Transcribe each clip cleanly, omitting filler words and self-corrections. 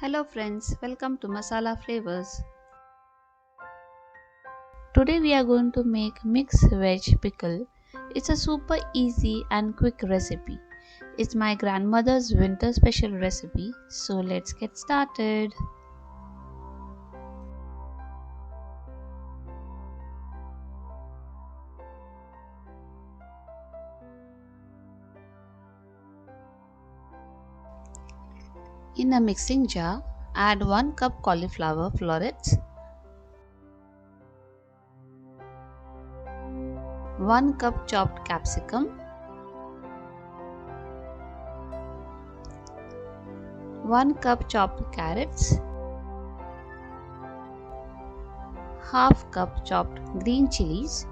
Hello friends, welcome to Masala Flavors. Today we are going to make mixed veg pickle. It's a super easy and quick recipe. It's my grandmother's winter special recipe, so let's get started. In a mixing jar, add 1 cup cauliflower florets, 1 cup chopped capsicum, 1 cup chopped carrots, half cup chopped green chilies,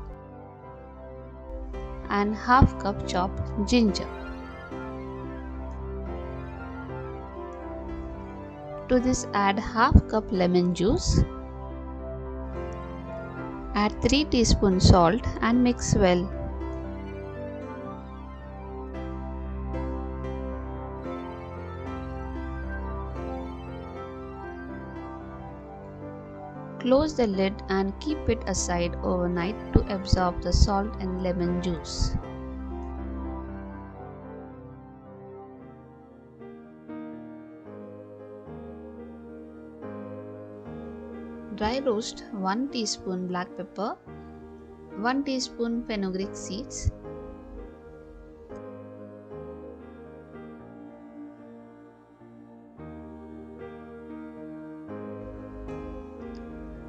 and half cup chopped ginger. To this add half cup lemon juice. Add 3 teaspoons salt and mix well. Close the lid and keep it aside overnight to absorb the salt and lemon juice. Dry roast 1 teaspoon black pepper, 1 teaspoon fenugreek seeds,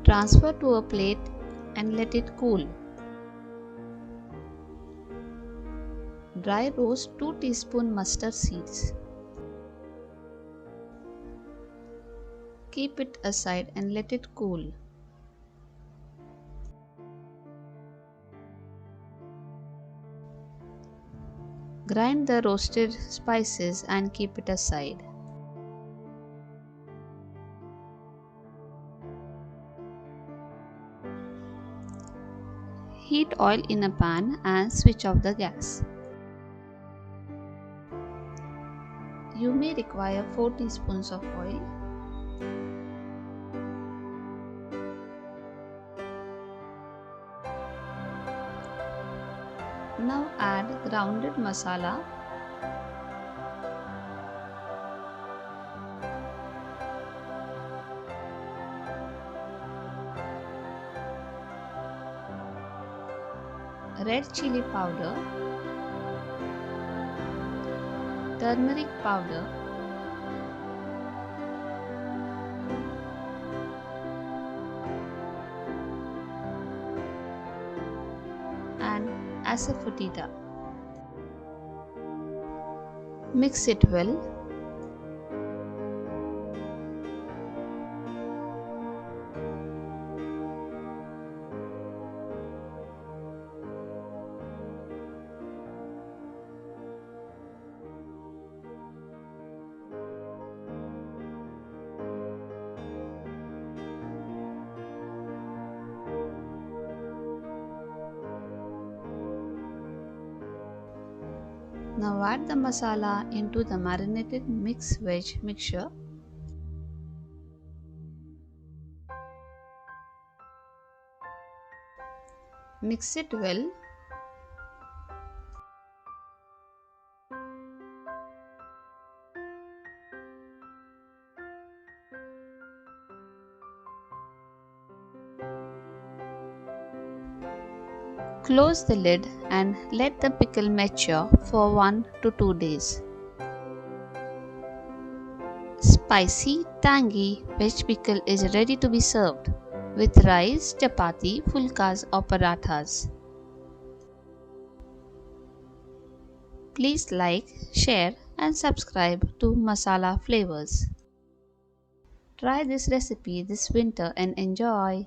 transfer to a plate and let it cool. Dry roast 2 teaspoon mustard seeds. Keep it aside and let it cool. Grind the roasted spices and keep it aside. Heat oil in a pan and switch off the gas. You may require 4 teaspoons of oil. Now add grounded masala, red chili powder, turmeric powder, and asafoetida. Mix it well. Now add the masala into the marinated mixed veg mixture. Mix it well. Close the lid and let the pickle mature for 1 to 2 days. Spicy, tangy veg pickle is ready to be served with rice, chapati, fulkas or parathas. Please like, share and subscribe to Masala Flavors. Try this recipe this winter and enjoy.